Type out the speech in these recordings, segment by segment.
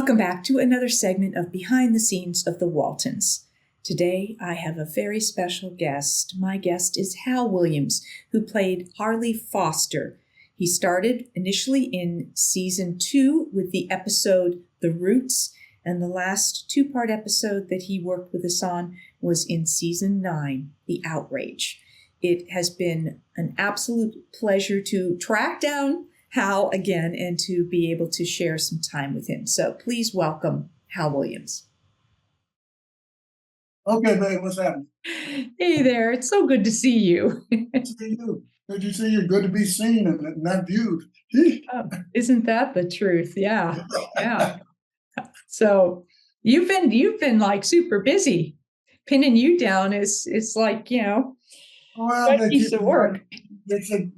Welcome back to another segment of Behind the Scenes of the Waltons. Today, I have a very special guest. My guest is Hal Williams, who played Harley Foster. He started initially in season 2 with the episode The Roots, and the last 2-part episode that he worked with us on was in season 9, The Outrage. It has been an absolute pleasure to track down Hal again and to be able to share some time with him. So please welcome Hal Williams. Okay, babe, what's happening? Hey there, it's so good to see you. Good to see you. Good to see you. Good to be seen and not viewed. Oh, isn't that the truth? Yeah. So you've been like super busy. Pinning you down is like, Well, a piece of work. They have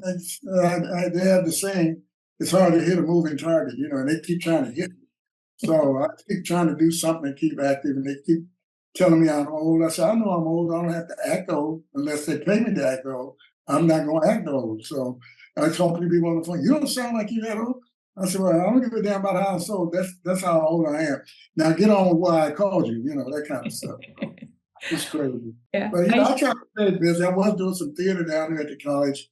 the saying, it's hard to hit a moving target, and they keep trying to hit me. So I keep trying to do something and keep active, and they keep telling me I'm old. I said, I know I'm old. I don't have to act old unless they pay me to act old. I'm not going to act old. So I told people on the phone, you don't sound like you're that old. I said, well, I don't give a damn about how I'm old. That's how old I am. Now get on with why I called you, that kind of stuff. It's crazy. Yeah. But I try to stay busy. I was doing some theater down there at the college,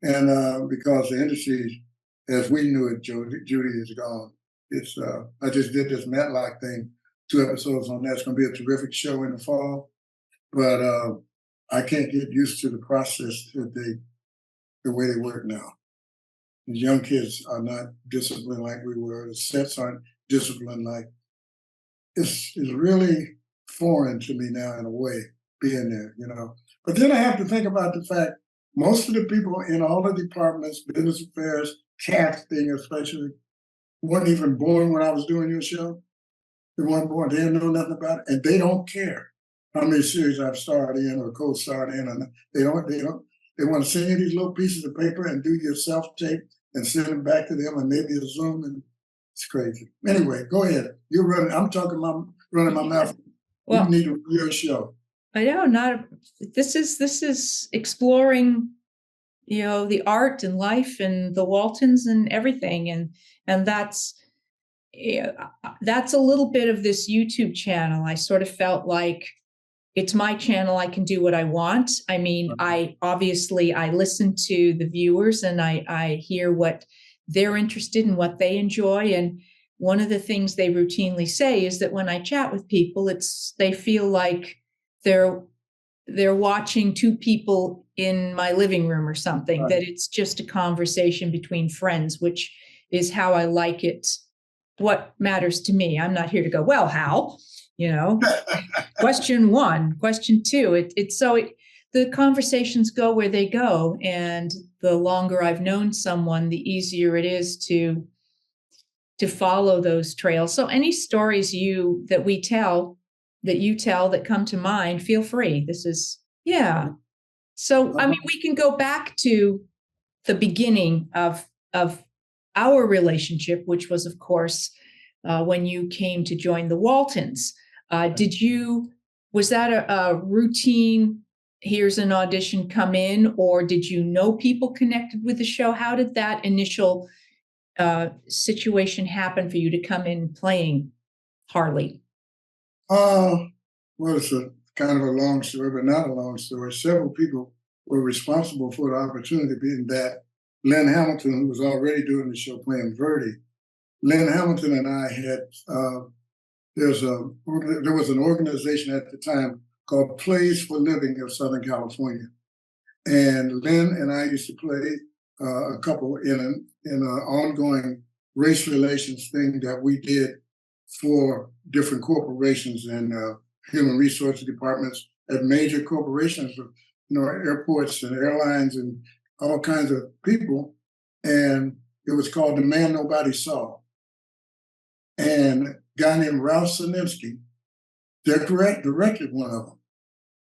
and because the industry, as we knew it, Judy is gone. It's I just did this Matlock thing, 2 episodes on that. It's going to be a terrific show in the fall, but I can't get used to the process that the way they work now. The young kids are not disciplined like we were. The sets aren't disciplined like. It's really foreign to me now in a way, being there, But then I have to think about the fact most of the people in all the departments, business affairs, casting especially, weren't even born when I was doing your show. They weren't born. They didn't know nothing about it, and they don't care how many series I've starred in or co-starred in. And they don't. They want to send you these little pieces of paper and do your self-tape and send them back to them, and maybe a Zoom, and it's crazy. Anyway, go ahead. You're running. I'm running my mouth. Well, you need to do your show. I know. This is exploring, the art and life and the Waltons and everything, and that's a little bit of this YouTube channel. I sort of felt like it's my channel. I can do what I want. I mean, I listen to the viewers and I hear what they're interested in, what they enjoy. And one of the things they routinely say is that when I chat with people, they feel like they're watching 2 people in my living room or something, that it's just a conversation between friends, which is how I like it. What matters to me. I'm not here to go, well, Hal, question 1, question 2. The conversations go where they go. And the longer I've known someone, the easier it is to follow those trails. So any stories you tell that come to mind, feel free. This is, yeah. So, I mean, we can go back to the beginning of our relationship, which was, of course, when you came to join the Waltons. Was that a routine, here's an audition, come in, or did you know people connected with the show? How did that initial situation happen for you to come in playing Harley? Well, it's a kind of a long story, but not a long story. Several people were responsible for the opportunity, being that Lynn Hamilton, who was already doing the show playing Verdie. Lynn Hamilton and I had, there was an organization at the time called Plays for Living of Southern California. And Lynn and I used to play a couple in an ongoing race relations thing that we did for different corporations and human resources departments at major corporations, airports and airlines and all kinds of people. And it was called The Man Nobody Saw. And a guy named Ralph Sininsky directed one of them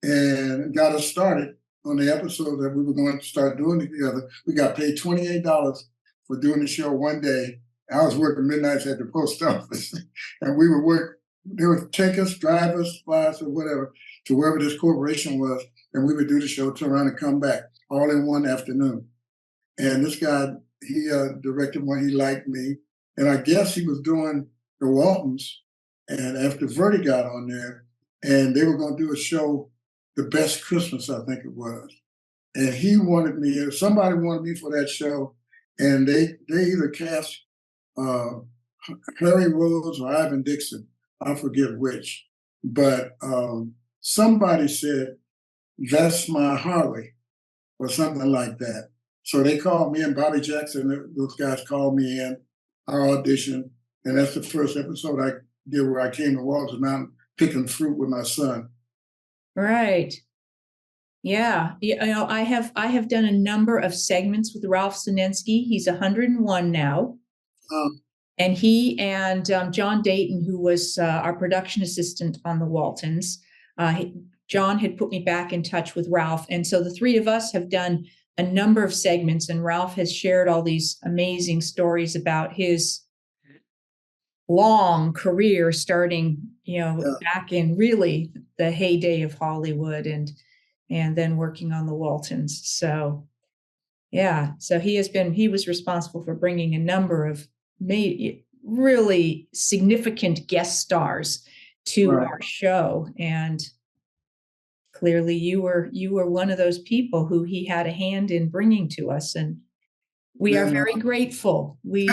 and got us started on the episode that we were going to start doing together. We got paid $28 for doing the show one day. I was working midnights at the post office, and we would work. They would take us, drive us, fly us, or whatever, to wherever this corporation was, and we would do the show, turn around and come back, all in one afternoon. And this guy, he directed one. He liked me, and I guess he was doing the Waltons, and after Verdie got on there, and they were going to do a show, The Best Christmas, I think it was. And he wanted me, or somebody wanted me for that show, and they either cast uh, Harry Rose or Ivan Dixon, I forget which, but somebody said, "That's my Harley," or something like that. So they called me, and Bobby Jackson, those guys called me in, I auditioned, and that's the first episode I did where I came to Waltons Mountain picking fruit with my son. Right. Yeah. You know, I have done a number of segments with Ralph Sinensky. He's 101 now. Um, And he and John Dayton, who was our production assistant on the Waltons, John had put me back in touch with Ralph. And so the three of us have done a number of segments, and Ralph has shared all these amazing stories about his long career starting, yeah, back in really the heyday of Hollywood and then working on the Waltons. So yeah, so he was responsible for bringing a number of really significant guest stars to right. our show, and clearly you were one of those people who he had a hand in bringing to us, and we are Then, very grateful. We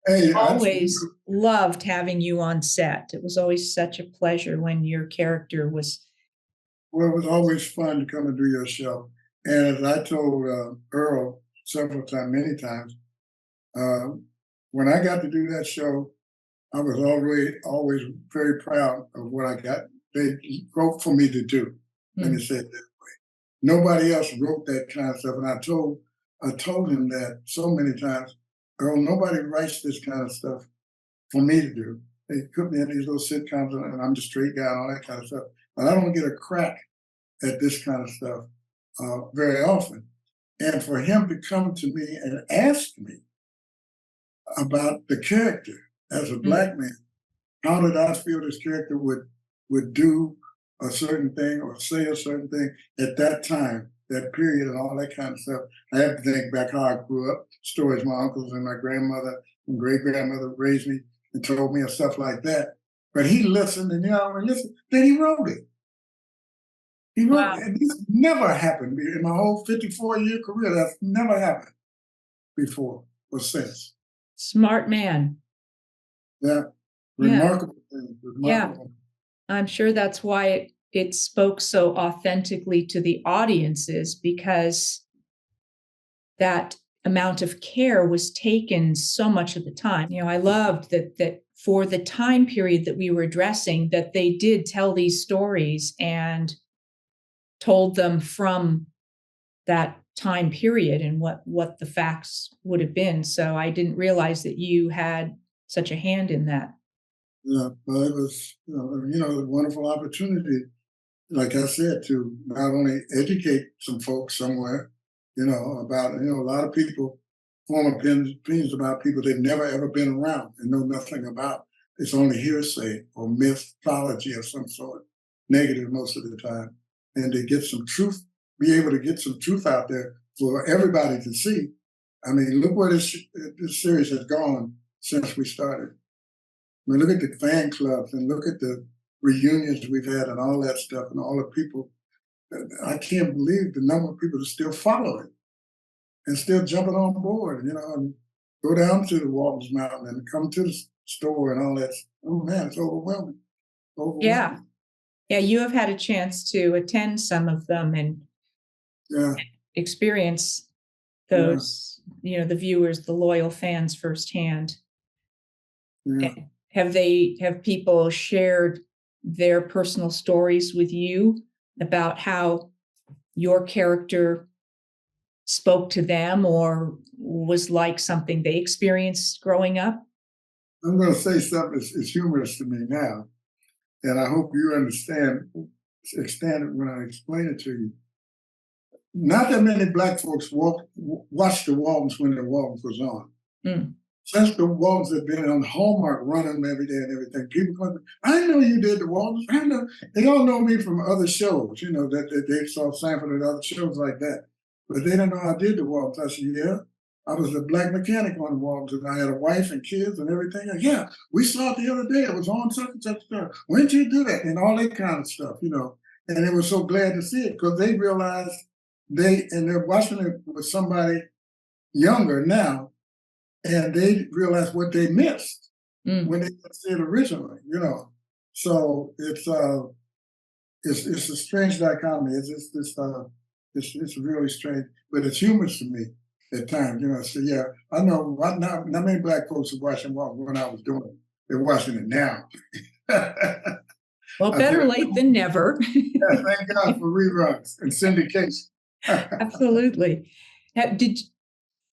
hey, always loved having you on set. It was always such a pleasure when your character was. well, it was always fun to come and do your show. And as I told Earl several times, many times, uh, when I got to do that show, I was always very proud of what I got. They wrote for me to do. Let me say it that way. Nobody else wrote that kind of stuff, and I told him that so many times. Earl, nobody writes this kind of stuff for me to do. They put me in these little sitcoms, and I'm the straight guy and all that kind of stuff. But I don't get a crack at this kind of stuff very often. And for him to come to me and ask me about the character as a black man, how did I feel this character would do a certain thing or say a certain thing at that time, that period, and all that kind of stuff. I have to think back how I grew up, stories my uncles and my grandmother and great grandmother raised me and told me and stuff like that. But he listened, and listen. Then he wrote it. He wrote, Wow, and this never happened in my whole 54-year career. That's never happened before or since. smart man. Yeah, Yeah, remarkable thing, yeah. remarkable. I'm sure that's why it spoke so authentically to the audiences, because that amount of care was taken so much of the time. I loved that for the time period that we were addressing, that they did tell these stories and told them from that time period and what the facts would have been. So I didn't realize that you had such a hand in that. Yeah, well, it was, a wonderful opportunity, like I said, to not only educate some folks somewhere, about, a lot of people form opinions about people they've never ever been around and know nothing about. It's only hearsay or mythology of some sort, negative most of the time. And to get some truth, be able to get some truth out there for everybody to see. I mean, look where this series has gone since we started. I mean, look at the fan clubs and look at the reunions we've had and all that stuff and all the people. I can't believe the number of people that still follow it and still jumping on board, and go down to the Waltons Mountain and come to the store and all that. Oh man, it's overwhelming. Yeah. Overwhelming. Yeah, you have had a chance to attend some of them and Yeah, experience yeah, those, the viewers, the loyal fans firsthand. yeah. Have people shared their personal stories with you about how your character spoke to them or was like something they experienced growing up? I'm going to say something that's humorous to me now, and I hope you understand it when I explain it to you. Not that many black folks watched the Waltons when the Waltons was on. Mm. Since the Waltons have been on Hallmark running every day and everything, people come, I know you did the Waltons. I know. They all know me from other shows, that they saw Sanford and other shows like that. But they don't know I did the Waltons. I said, yeah, I was a black mechanic on the Waltons, and I had a wife and kids and everything. And yeah, we saw it the other day. It was on such and such stuff. When did you do that? And all that kind of stuff, you know. And they were so glad to see it because they realized they're watching it with somebody younger now, and they realized what they missed when they didn't see it originally, you know. So it's a strange dichotomy. It's really strange, but it's humorous to me at times, you know. So yeah, I know not many black folks are watching when I was doing it. They're watching it now. Well, I better think, late than never. yeah, thank God for reruns and syndication. Absolutely. Now,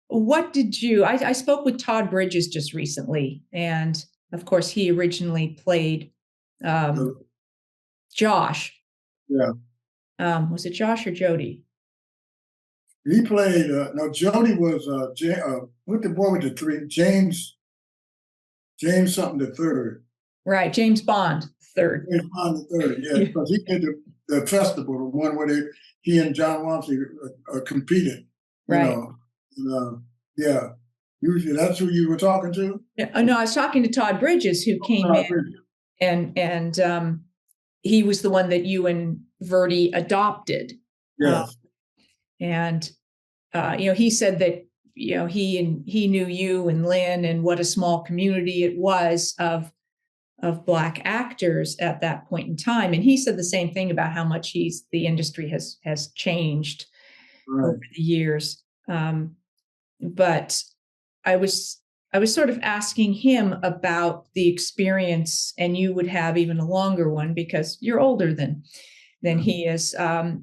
what did you? I spoke with Todd Bridges just recently, and of course, he originally played Josh. Yeah, Was it Josh or Jody? he played. No, Jody was what the boy with the three James something the third. Right, James Bond third. James Bond the third, yeah, because he did the festival, the one where he and John Wamsley competed. You Right. know, and, yeah. Usually that's who you were talking to. Yeah, no, I was talking to Todd Bridges, who came in, and he was the one that you and Verdie adopted. Yes. And he said that he knew you and Lynn, and what a small community it was of Black actors at that point in time. And he said the same thing about how much the industry has changed over the years. But I was sort of asking him about the experience, and you would have even a longer one because you're older than he is. I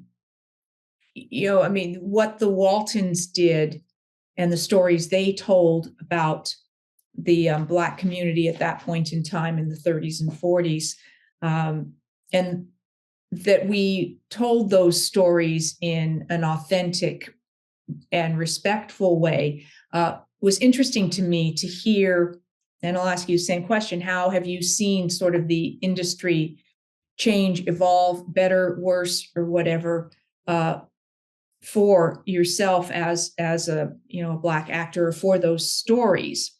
mean, what the Waltons did and the stories they told about the Black community at that point in time in the 30s and 40s, and that we told those stories in an authentic and respectful way, was interesting to me to hear. And I'll ask you the same question: how have you seen sort of the industry change, evolve, better, worse, or whatever, for yourself as a a Black actor, or for those stories?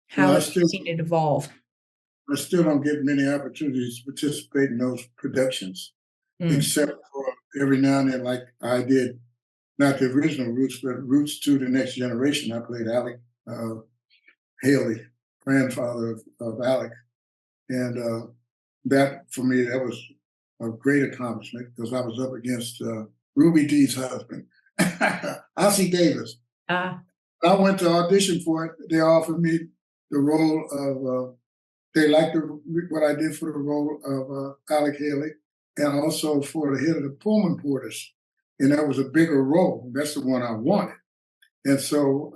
How have you seen it evolve? I still don't get many opportunities to participate in those productions, except for every now and then, like I did, not the original Roots, but Roots to the Next Generation. I played Alec Haley, grandfather of Alec. And that, for me, that was a great accomplishment because I was up against Ruby Dee's husband, Ossie Davis. I went to audition for it. They offered me the role of, they liked what I did for the role of Alec Haley, and also for the head of the Pullman Porters. And that was a bigger role. That's the one I wanted. And so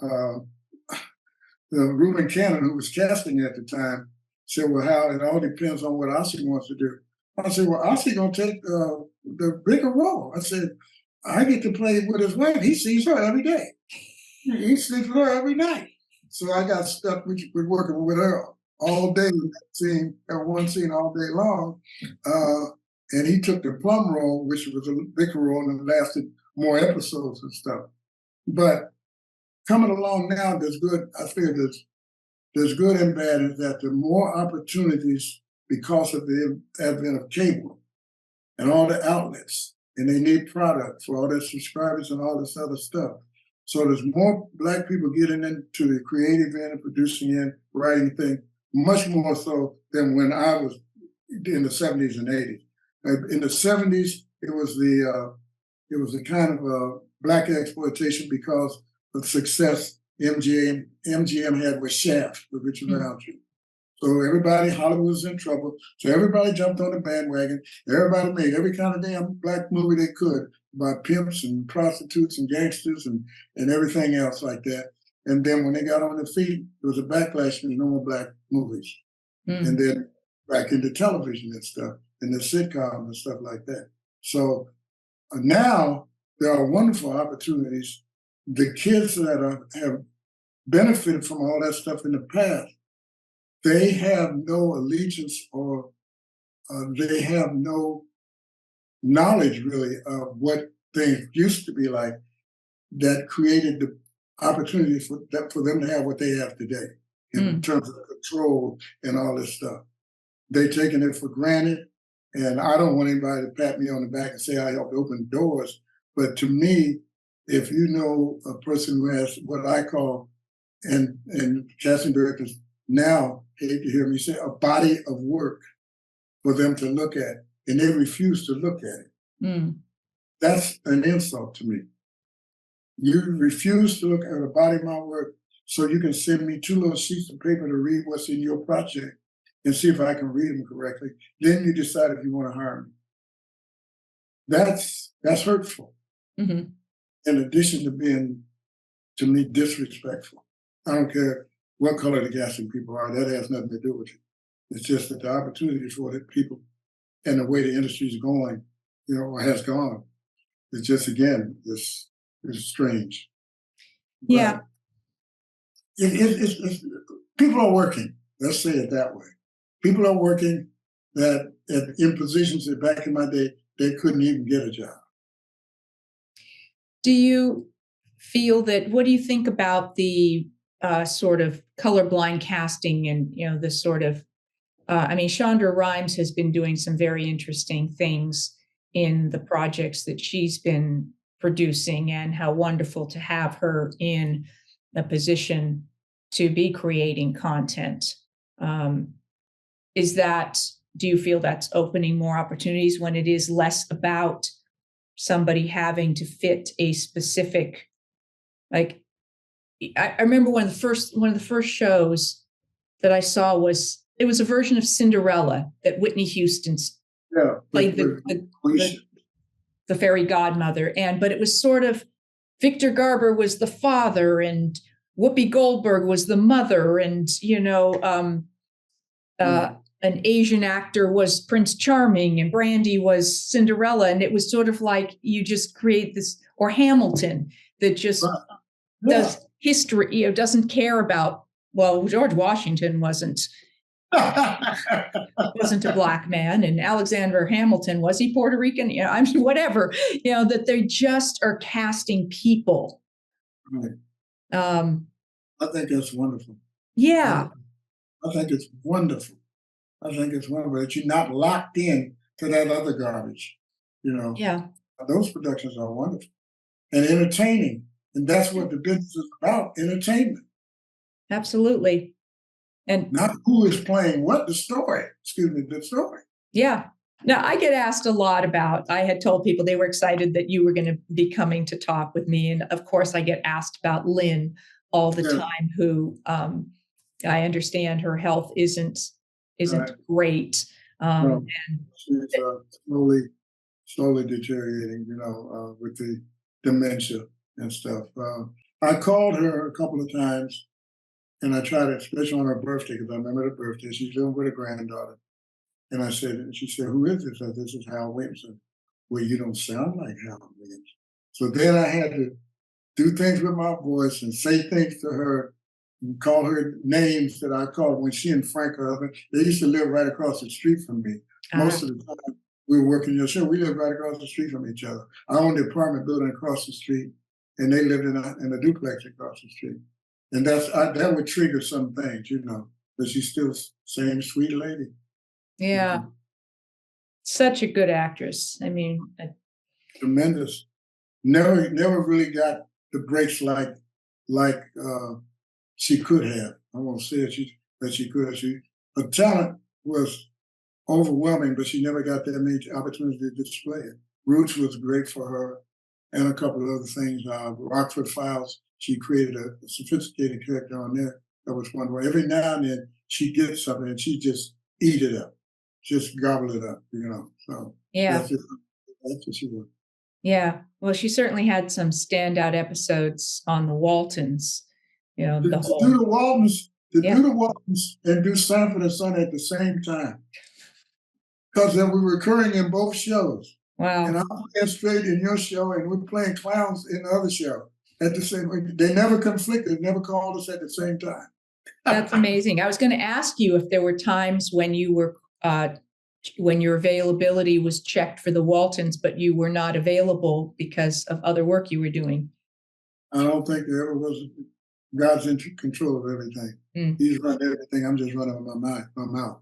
Reuben Cannon, who was casting at the time, said, well, Hal, it all depends on what Ossie wants to do. I said, well, Ossie going to take the bigger role. I said, I get to play with his wife. He sees her every day. He sleeps with her every night. So I got stuck with working with her all day, one scene all day long. And he took the plum role, which was a bigger role and lasted more episodes and stuff. But coming along now, there's good. I feel there's good and bad, is that there are more opportunities because of the advent of cable and all the outlets, and they need product for all their subscribers and all this other stuff. So there's more Black people getting into the creative end and producing and writing thing, much more so than when I was in the 70s and 80s. In the 70s, it was the kind of Black exploitation because of the success MGM had with Shaft, with Richard Roundtree. So everybody, Hollywood was in trouble. So everybody jumped on the bandwagon. Everybody made every kind of damn Black movie they could about pimps and prostitutes and gangsters and everything else like that. And then when they got on their feet, there was a backlash to no more Black movies. And then back into television and stuff, and the sitcoms and stuff like that. So now there are wonderful opportunities. The kids that have benefited from all that stuff in the past, they have no allegiance or they have no knowledge really of what things used to be like that created opportunity for them to have what they have today in terms of control and all this stuff. They're taking it for granted. And I don't want anybody to pat me on the back and say I helped open doors. But to me, if you know a person who has what I call, and casting directors now hate to hear me say, a body of work for them to look at, and they refuse to look at it. That's an insult to me. You refuse to look at a body of my work so you can send me 2 little sheets of paper to read what's in your project and see if I can read them correctly. Then you decide if you want to hire me. That's hurtful. In addition to being, to me, disrespectful. I don't care what color the casting people are. That has nothing to do with it. It's just that the opportunity for the people and the way the industry is going, or has gone, it's just, again, it's strange. Yeah. But it's people are working. Let's say it that way. People are working that in positions that back in my day, they couldn't even get a job. Do you feel that, what do you think about the sort of colorblind casting and, the sort of, Shonda Rhimes has been doing some very interesting things in the projects that she's been producing, and how wonderful to have her in a position to be creating content. Do you feel that's opening more opportunities when it is less about somebody having to fit a specific, like, I remember one of the first shows that I saw was a version of Cinderella that Whitney Houston played the fairy godmother, but it was sort of, Victor Garber was the father and Whoopi Goldberg was the mother, and an Asian actor was Prince Charming and Brandy was Cinderella, and it was sort of like you just create this, or Hamilton, that just does history, doesn't care about, well, George Washington wasn't a black man, and Alexander Hamilton, was he Puerto Rican? Whatever, that they just are casting people. Right. I think that's wonderful. Yeah. I think it's wonderful. That you're not locked in to that other garbage. Yeah. Those productions are wonderful and entertaining. And that's what the business is about, entertainment. Absolutely. And not who is playing what, the story. The story. Yeah. Now, I get asked a lot about, I had told people they were excited that you were going to be coming to talk with me. And of course, I get asked about Lynn all the time, who I understand her health isn't great. No, she's slowly deteriorating, with the dementia and stuff. I called her a couple of times, and I tried it, especially on her birthday, because I remember the birthday. She's living with a granddaughter. And she said, who is this? I said, this is Hal Williams. Well, you don't sound like Hal Williams. So then I had to do things with my voice and say things to her and call her names that I called when she and Frank, her husband, they used to live right across the street from me. Most of the time we were working your show, we lived right across the street from each other. I owned the apartment building across the street, and they lived in a duplex across the street. And that would trigger some things, but she's still the same sweet lady. Yeah. Such a good actress. Tremendous. Never really got the breaks like she could have. I won't say that she could have. Her talent was overwhelming, but she never got that many opportunities to display it. Roots was great for her, and a couple of other things. Rockford Files, she created a sophisticated character on there that was wonderful. Every now and then she gets something and she just eat it up. Just gobble it up, So that's what she was. Yeah. Well, she certainly had some standout episodes on the Waltons. Do the Waltons and do Sanford and Son at the same time, because they were recurring in both shows. Wow. And I'm playing straight in your show, and we're playing clowns in the other show at the same. They never conflicted. Never called us at the same time. That's amazing. I was going to ask you if there were times when you were. When your availability was checked for the Waltons, but you were not available because of other work you were doing. I don't think there ever was. God's in control of everything. Mm. He's running everything. I'm just running my mouth.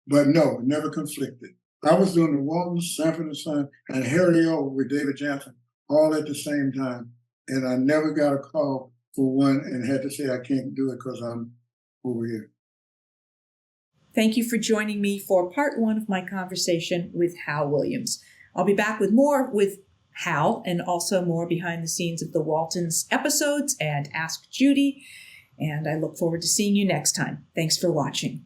But no, never conflicted. I was doing the Waltons, Sanford and Son, and Harry O with David Jansen all at the same time. And I never got a call for one and had to say I can't do it because I'm over here. Thank you for joining me for part 1 of my conversation with Hal Williams. I'll be back with more with Hal and also more behind the scenes of the Waltons episodes and Ask Judy. And I look forward to seeing you next time. Thanks for watching.